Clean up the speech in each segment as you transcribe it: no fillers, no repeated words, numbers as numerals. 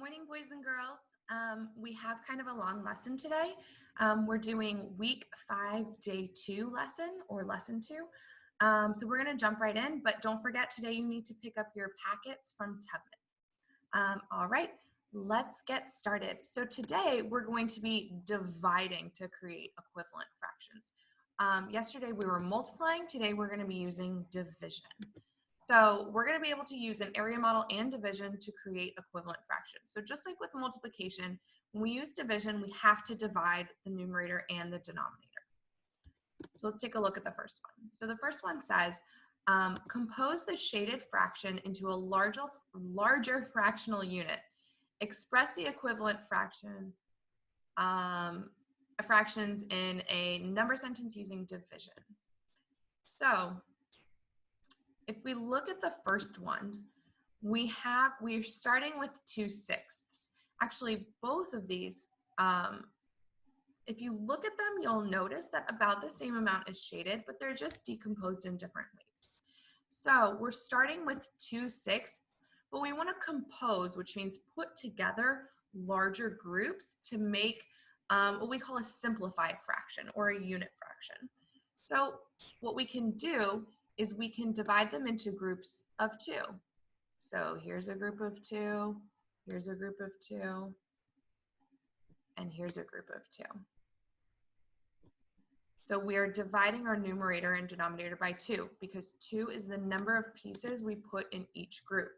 Morning, boys and girls. We have kind of a long lesson today. We're doing week 5, day 2 lesson or lesson 2. So we're going to jump right in, but don't forget today you need to pick up your packets from Tubman. All right, let's get started. So today we're going to be dividing to create equivalent fractions. Yesterday we were multiplying, today we're going to be using division. So we're going to be able to use an area model and division to create equivalent fractions. So just like with multiplication, when we use division, we have to divide the numerator and the denominator. So let's take a look at the first one. So the first one says, compose the shaded fraction into a larger fractional unit. Express the equivalent fractions in a number sentence using division. So if we look at the first one, we're starting with 2/6. Actually, both of these, if you look at them, you'll notice that about the same amount is shaded, but they're just decomposed in different ways. So we're starting with 2/6, but we want to compose, which means put together larger groups to make what we call a simplified fraction or a unit fraction. So what we can do is we can divide them into groups of 2. So here's a group of 2, here's a group of 2, and here's a group of 2. So we are dividing our numerator and denominator by 2 because 2 is the number of pieces we put in each group.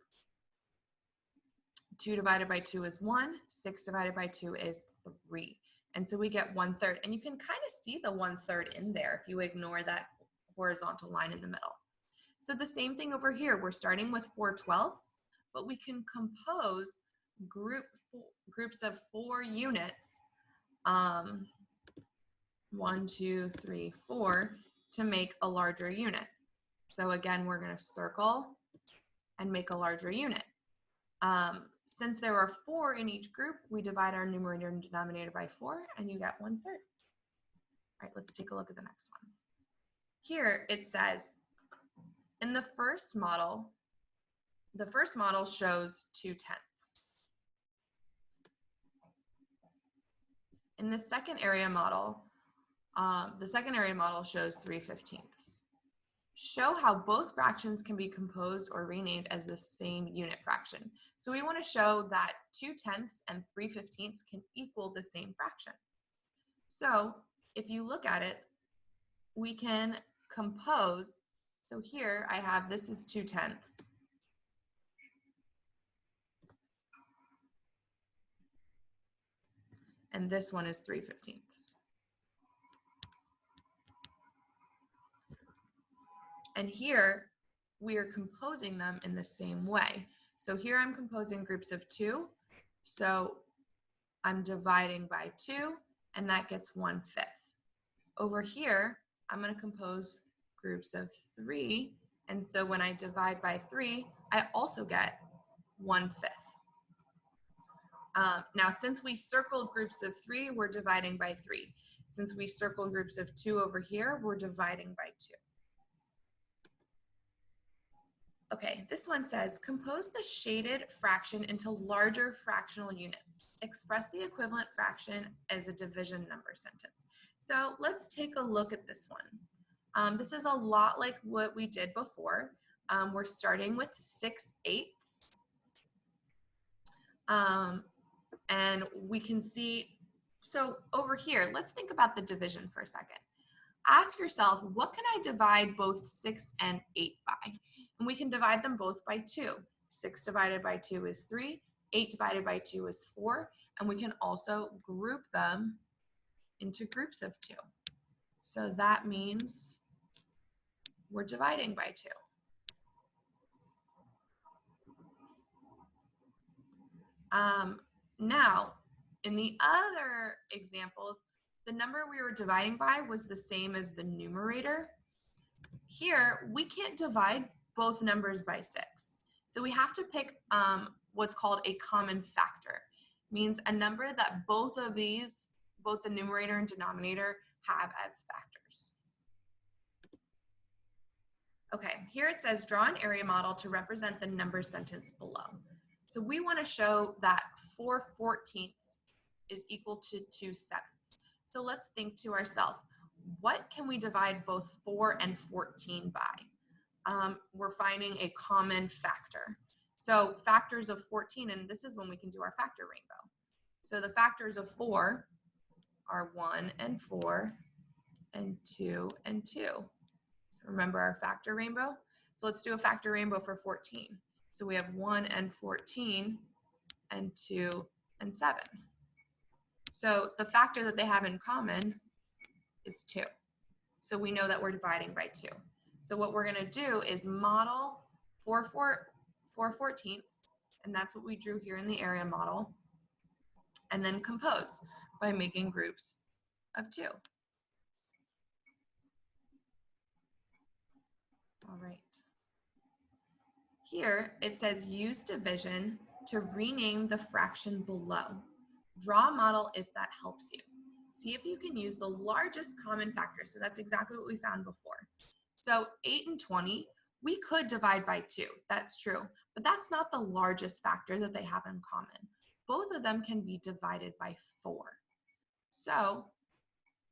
2 divided by 2 is 1, 6 divided by 2 is 3. And so we get 1/3. And you can kind of see the 1/3 in there if you ignore that horizontal line in the middle. So the same thing over here, we're starting with 4/12, but we can compose groups of 4 units, 1, 2, 3, 4, to make a larger unit. So again, we're going to circle and make a larger unit. Since there are 4 in each group, we divide our numerator and denominator by 4, and you get 1/3. All right, let's take a look at the next one. Here it says, in the first model shows 2/10. In the second area model, shows 3/15. Show how both fractions can be composed or renamed as the same unit fraction. So we want to show that 2/10 and 3/15 can equal the same fraction. So if you look at it, we can compose. So here I have, this is 2/10. And this one is 3/15. And here we are composing them in the same way. So here I'm composing groups of 2. So I'm dividing by 2, and that gets 1/5. Over here, I'm going to compose groups of 3. And so when I divide by 3, I also get 1/5. Now, since we circled groups of 3, we're dividing by 3. Since we circled groups of 2 over here, we're dividing by 2. Okay, this one says, compose the shaded fraction into larger fractional units. Express the equivalent fraction as a division number sentence. So let's take a look at this one. This is a lot like what we did before. We're starting with 6/8. And we can see, so over here, let's think about the division for a second. Ask yourself, what can I divide both 6 and 8 by? And we can divide them both by 2. 6 divided by 2 is 3. 8 divided by 2 is 4. And we can also group them into groups of 2. So that means we're dividing by 2. Now, in the other examples, the number we were dividing by was the same as the numerator. Here, we can't divide both numbers by 6. So we have to pick what's called a common factor. It means a number that both of these, both the numerator and denominator, have as factors. Okay, here it says draw an area model to represent the number sentence below. So we want to show that 4/14 is equal to 2/7. So let's think to ourselves, what can we divide both 4 and 14 by? We're finding a common factor. So factors of 14, and this is when we can do our factor rainbow. So the factors of 4 are 1 and 4 and 2 and 2. So remember our factor rainbow? So let's do a factor rainbow for 14. So we have 1 and 14 and 2 and 7. So the factor that they have in common is 2. So we know that we're dividing by 2. So what we're going to do is model 4/14, and that's what we drew here in the area model, and then compose by making groups of 2. All right. Here it says use division to rename the fraction below. Draw a model if that helps you. See if you can use the largest common factor. So that's exactly what we found before. So 8 and 20, we could divide by 2. That's true. But that's not the largest factor that they have in common. Both of them can be divided by 4. So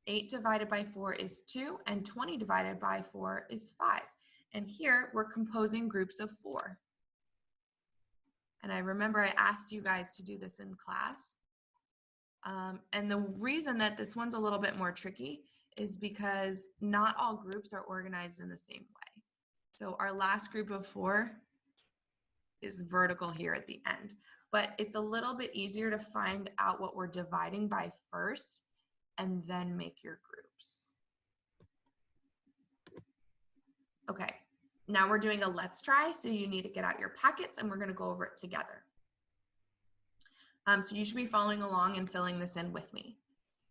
8 divided by 4 is 2, and 20 divided by 4 is 5. And here we're composing groups of 4. And I remember I asked you guys to do this in class. And the reason that this one's a little bit more tricky is because not all groups are organized in the same way. So our last group of 4 is vertical here at the end, but it's a little bit easier to find out what we're dividing by first and then make your groups. Okay, now we're doing a let's try, so you need to get out your packets and we're going to go over it together. So you should be following along and filling this in with me.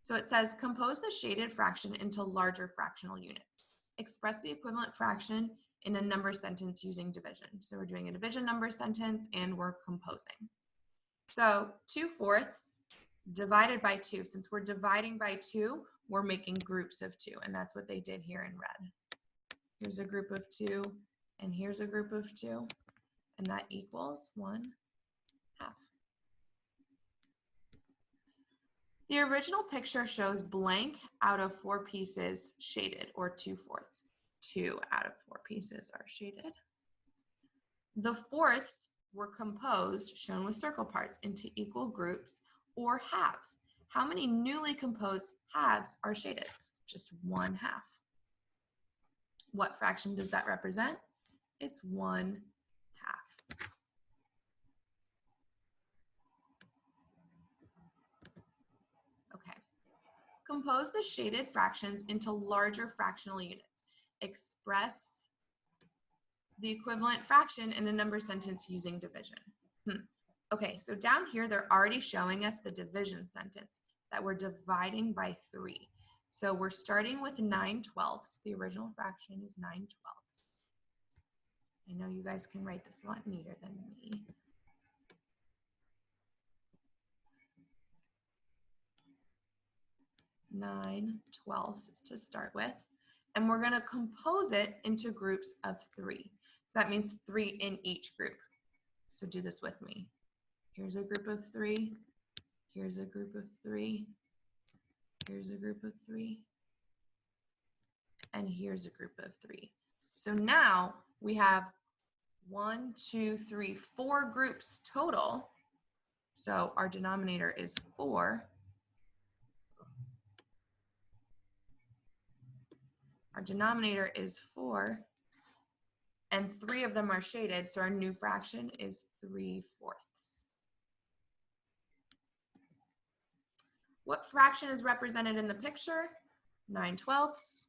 So it says, compose the shaded fraction into larger fractional units. Express the equivalent fraction in a number sentence using division. So we're doing a division number sentence and we're composing. So 2/4 divided by 2. Since we're dividing by 2, we're making groups of 2, and that's what they did here in red. Here's a group of 2, and here's a group of 2, and that equals 1/2. The original picture shows blank out of 4 pieces shaded, or 2/4. 2 out of 4 pieces are shaded. The fourths were composed, shown with circle parts, into equal groups or halves. How many newly composed halves are shaded? Just 1/2. What fraction does that represent? It's 1/2. Okay. Compose the shaded fractions into larger fractional units. Express the equivalent fraction in a number sentence using division. Okay, so down here, they're already showing us the division sentence that we're dividing by 3. So we're starting with 9/12. The original fraction is 9/12. I know you guys can write this a lot neater than me. 9/12 to start with. And we're going to compose it into groups of 3. So that means 3 in each group. So do this with me. Here's a group of 3. Here's a group of 3. Here's a group of 3. And here's a group of 3. So now we have 1, 2, 3, 4 groups total. So our denominator is 4. Our denominator is 4. And 3 of them are shaded, so our new fraction is 3/4. What fraction is represented in the picture? 9/12.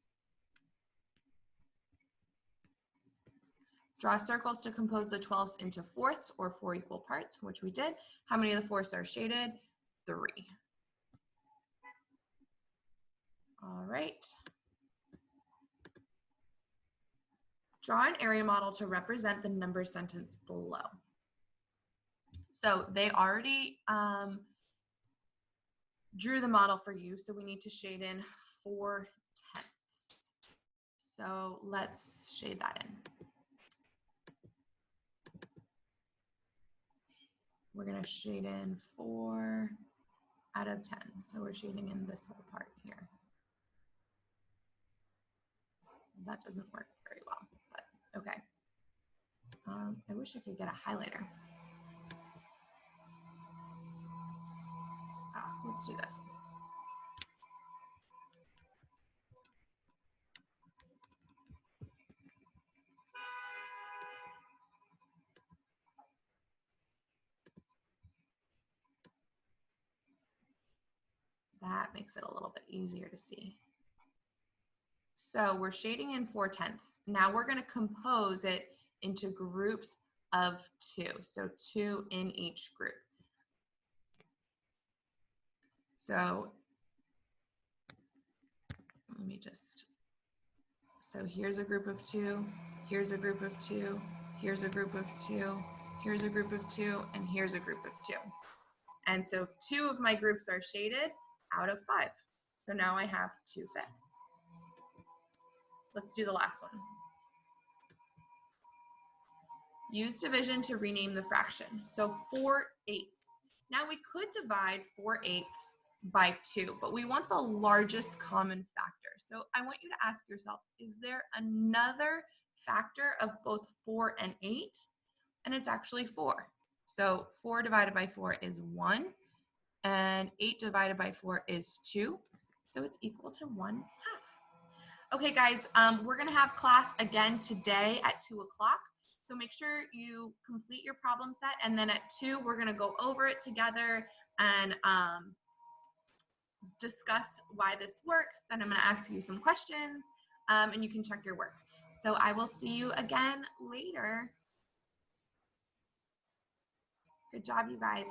Draw circles to compose the 12ths into fourths, or 4 equal parts, which we did. How many of the fourths are shaded? 3. All right. Draw an area model to represent the number sentence below. So they already drew the model for you, so we need to shade in 4/10. So let's shade that in. we're gonna shade in 4 out of 10. So we're shading in this whole part here. That doesn't work very well, but okay. I wish I could get a highlighter. Oh, let's do this. That makes it a little bit easier to see. So we're shading in 4/10. Now we're going to compose it into groups of 2. So 2 in each group. So let me just, so here's a group of 2, here's a group of 2, here's a group of 2, here's a group of 2, and here's a group of 2. And so 2 of my groups are shaded out of 5. So now I have 2 fits. Let's do the last one. Use division to rename the fraction. So 4/8. Now we could divide 4/8 by 2, but we want the largest common factor. So I want you to ask yourself, is there another factor of both 4 and 8? And it's actually 4. So 4 divided by 4 is 1, and 8 divided by 4 is 2. So it's equal to 1/2. Okay, guys, we're gonna have class again today at 2 o'clock. So make sure you complete your problem set, and then at 2, we're gonna go over it together and discuss why this works. Then I'm gonna ask you some questions, and you can check your work. So I will see you again later. Good job, you guys.